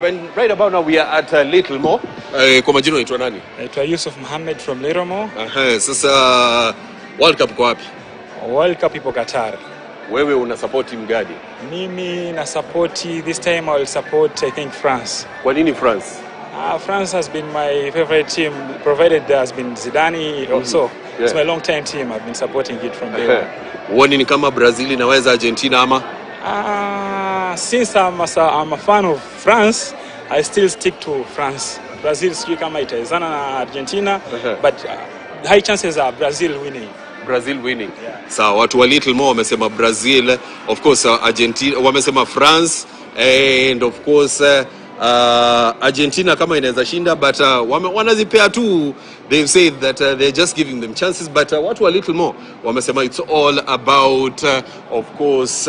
When right about now we are at Little More. Kwa majina unaitwa nani? Naitwa Yusuf Mohammed from Little More. Sasa World Cup kwa wapi? World Cup ipo Qatar. Wewe una support team gani? Mimi na support, this time I will support I think France. Kwa nini France? France has been my favorite team, provided there has been Zidane also. Yeah. It's my long time team. I've been supporting it from there. Uone ni kama Brazil inaweza Argentina ama? Since I'm a fan of France, I still stick to France. Brazil sijui kama itawezana na Argentina, but high chances are Brazil winning. Brazil winning. Yeah. So watu wa Little More wamesema Brazil, of course Argentina, wamesema France, and of course Argentina kama inaweza shinda, but wanazipea tu. They've said that they're just giving them chances, but watu wa Little More wamesema it's all about of course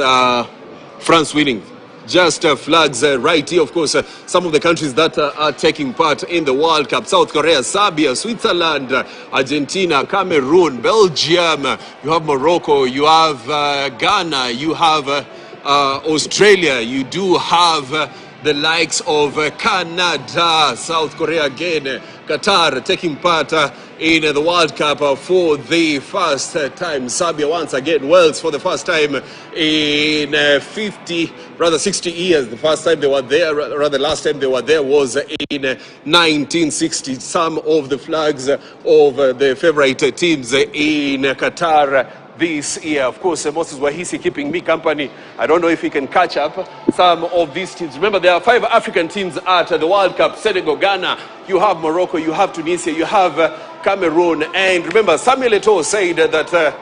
France winning. Just flags right here, of course, some of the countries that are taking part in the World Cup: South Korea, Serbia, Switzerland, Argentina, Cameroon, Belgium, you have Morocco, you have Ghana, you have Australia, you do have the likes of Canada, South Korea again, Qatar taking part in the World Cup for the first time. Serbia once again, Wales for the first time in 60 years. The first time they were there, rather last time they were there was in 1960. Some of the flags of the favorite teams in Qatar this year. Of course, Moses Wahisi keeping me company. I don't know if he can catch up some of these teams. Remember, there are 5 African teams at the World Cup: Senegal, Ghana, you have Morocco, you have Tunisia, you have Cameroon. And remember, Samuel Eto'o said that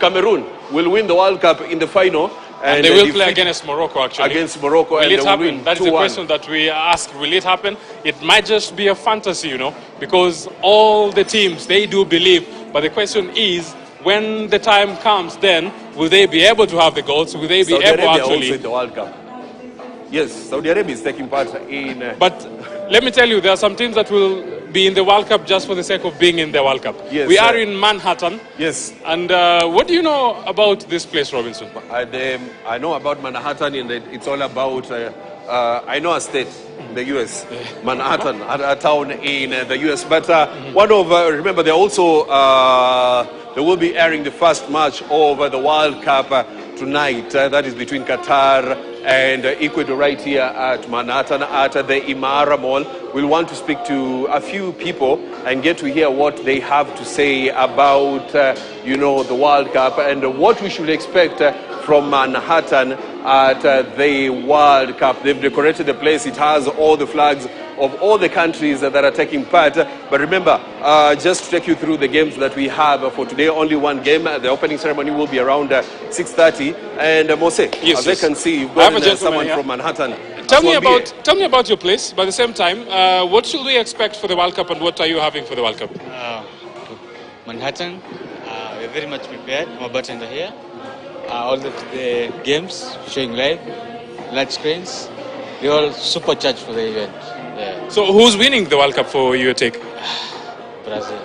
Cameroon will win the World Cup in the final. And they will play against Morocco, actually. Against Morocco. Will it happen? That is the question that we ask. Will it happen? It might just be a fantasy, you know, because all the teams, they do believe. But the question is, when the time comes, then will they be able to have the goals? Will they be Saudi able Arabia actually? Also in the World Cup. Yes, Saudi Arabia is taking part in. But let me tell you, there are some teams that will be in the World Cup just for the sake of being in the World Cup. Yes, we are in Manhattan. Yes. And what do you know about this place, Robinson? I know about Manhattan, and it's all about. I know a state in the U.S., Manhattan, a town in the U.S. But one of remember, they also they will be airing the first match of the World Cup tonight. That is between Qatar and Ecuador, right here at Manhattan at the Imara Mall. We'll want to speak to a few people and get to hear what they have to say about the World Cup and what we should expect from Manhattan at the World Cup. They've decorated the place. It has all the flags of all the countries that are taking part. But remember, just to take you through the games that we have for today, only one game. The opening ceremony will be around 6:30. And Mose, yes, as I can see, you've got someone from Manhattan. Tell me about your place. By the same time, what should we expect for the World Cup, and what are you having for the World Cup? Manhattan, we're very much prepared. I'm about to enter here. All the games showing live, large screens. They're all supercharged for the event. Yeah. So who's winning the World Cup for your take? Brazil.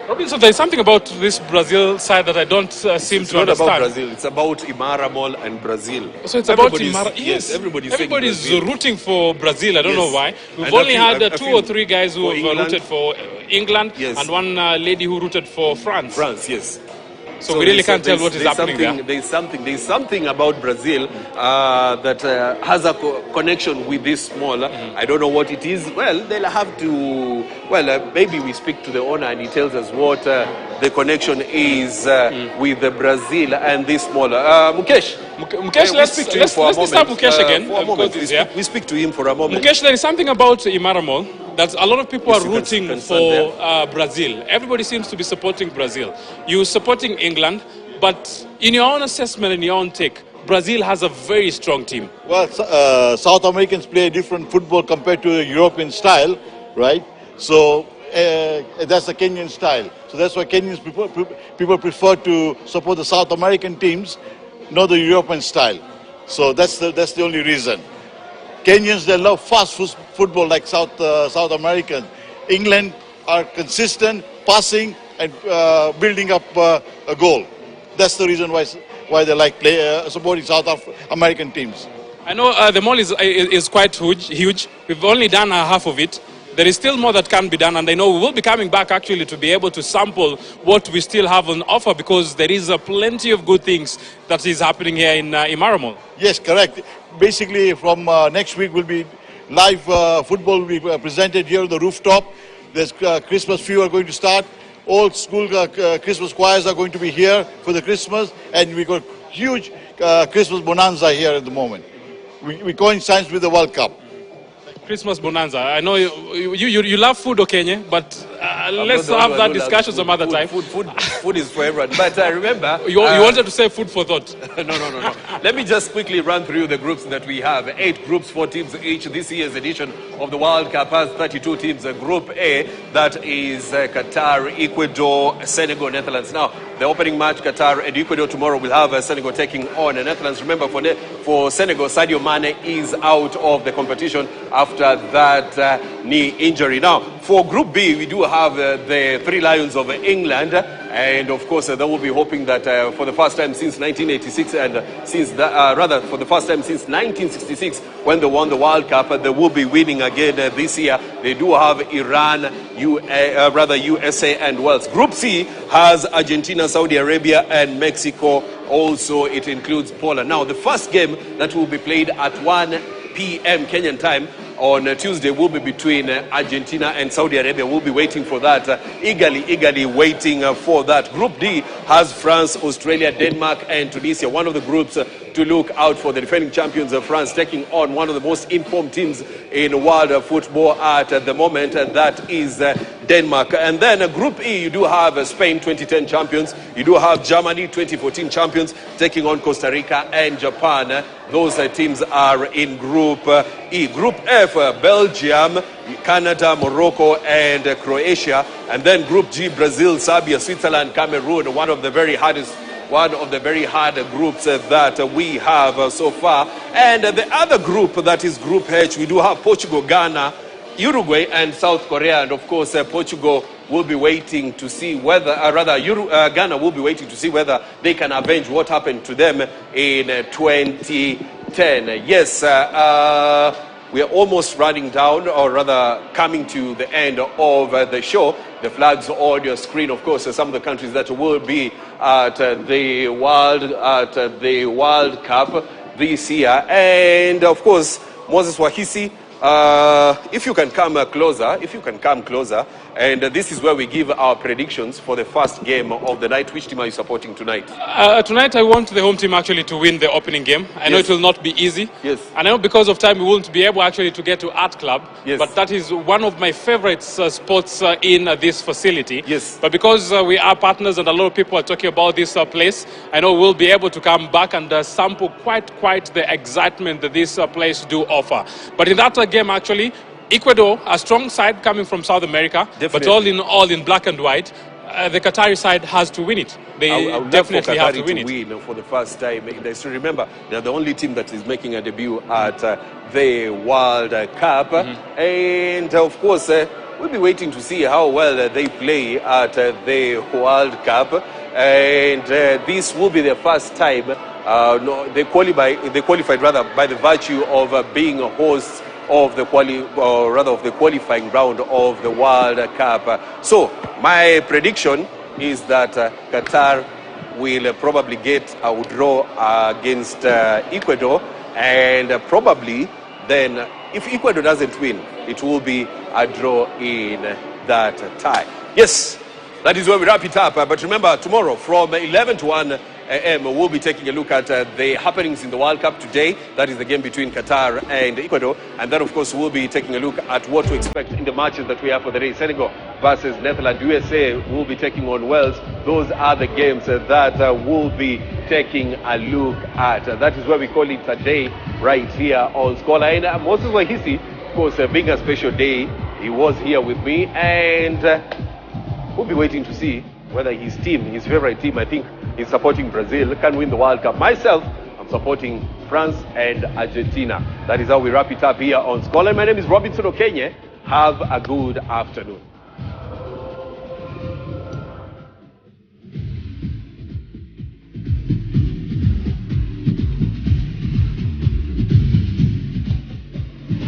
Robinson, there's something about this Brazil side that I don't seem to understand. It's not about Brazil. It's about Imara Mall and Brazil. So it's about Imara. Yes, everybody's rooting for Brazil. I don't know why. We've only had 2 or 3 guys who have rooted for England, and one lady who rooted for France. France, yes. So we really can't tell what is happening there. There's something about Brazil that has a connection with this mall. I don't know what it is. Well, they'll have to. Maybe we speak to the owner and he tells us what the connection is with Brazil and this mall. Mukesh, let's speak to him for a moment. Let's start Mukesh again. We speak to him for a moment. Mukesh, there is something about Imara Mall that a lot of people are rooting for Brazil. Everybody seems to be supporting Brazil. You're supporting England, but in your own assessment, in your own take, Brazil has a very strong team. Well, South Americans play a different football compared to the European style, right? So that's the Kenyan style. So that's why Kenyans people prefer to support the South American teams, not the European style. So that's the only reason. Kenyans, they love fast football like South Americans. England are consistent, passing and building up a goal. That's the reason why they like supporting South American teams. I know the mall is quite huge. We've only done half of it. There is still more that can be done, and I know we will be coming back actually to be able to sample what we still have on offer, because there is plenty of good things that is happening here in Imara Mall. Yes, correct. Basically, from next week will be live football will be presented here on the rooftop. There's Christmas few are going to start. All school Christmas choirs are going to be here for the Christmas, and we got huge Christmas bonanza here at the moment. We coincides with the World Cup. Christmas bonanza. I know you love food, Kenya, but let's have that discussion some other time. Food is for everyone. But remember... You wanted to say food for thought. No. Let me just quickly run through the groups that we have. 8 groups, 4 teams each. This year's edition of the World Cup has 32 teams. Group A, that is Qatar, Ecuador, Senegal, Netherlands. Now, the opening match, Qatar and Ecuador, tomorrow will have Senegal taking on Netherlands. Remember, for Senegal, Sadio Mane is out of the competition after that knee injury. Now, for Group B, we do have the 3 Lions of England, and of course, they will be hoping that for the first time since 1986, and for the first time since 1966, when they won the World Cup, they will be winning again this year. They do have Iran, USA, and Wales. Group C has Argentina, Saudi Arabia, and Mexico. Also, it includes Poland. Now, the first game that will be played at 1 p.m. Kenyan time on Tuesday will be between Argentina and Saudi Arabia. We'll be waiting for that, eagerly waiting for that. Group D has France, Australia, Denmark, and Tunisia. One of the groups to look out for. The defending champions of France taking on one of the most informed teams in world football at the moment, and that is Denmark. And then Group E, you do have Spain, 2010 champions. You do have Germany, 2014 champions, taking on Costa Rica and Japan. Those teams are in Group E. Group F, Belgium, Canada, Morocco, and Croatia. And then Group G, Brazil, Serbia, Switzerland, Cameroon. One of the very hard groups that we have so far. And the other group, that is Group H, we do have Portugal, Ghana, Uruguay, and South Korea. And of course, Portugal will be waiting to see whether, Ghana will be waiting to see whether they can avenge what happened to them in 2010. Yes, we are almost running down, or rather coming to the end of the show. The flags on your screen, of course, some of the countries that will be at the World Cup this year. And of course, Moses Wahisi, if you can come closer, and this is where we give our predictions for the first game of the night. Which team are you supporting tonight? Tonight I want the home team actually to win the opening game. I know it will not be easy. Yes. I know because of time we won't be able actually to get to Art Club. Yes. But that is one of my favorite spots in this facility. Yes. But because we are partners and a lot of people are talking about this place, I know we'll be able to come back and sample quite the excitement that this place do offer. But in that game actually, Ecuador, a strong side coming from South America, definitely. But all in black and white. The Qatari side has to win it. They definitely have to win it. For the first time. So remember, they're the only team that is making a debut at the World Cup. And of course, we'll be waiting to see how well they play at the World Cup. And this will be their first time. They qualified by the virtue of being hosts of the qualifying round of the World Cup. So my prediction is that Qatar will probably get a draw against Ecuador, and probably then if Ecuador doesn't win, it will be a draw in that tie. Yes, that is where we wrap it up. But remember, tomorrow from 11 to 1 a.m. we'll be taking a look at the happenings in the World Cup today. That is the game between Qatar and Ecuador. And then, of course, we'll be taking a look at what to expect in the matches that we have for the day. Senegal versus Netherlands. USA will be taking on Wales. Those are the games that we'll be taking a look at. That is where we call it a day right here on Scholar. And Moses Wahisi, of course, being a special day, he was here with me. And we'll be waiting to see whether his team, his favorite team, I think he's supporting Brazil, can win the World Cup. Myself, I'm supporting France and Argentina. That is how we wrap it up here on Scholar. My name is Robinson Okenye. Have a good afternoon.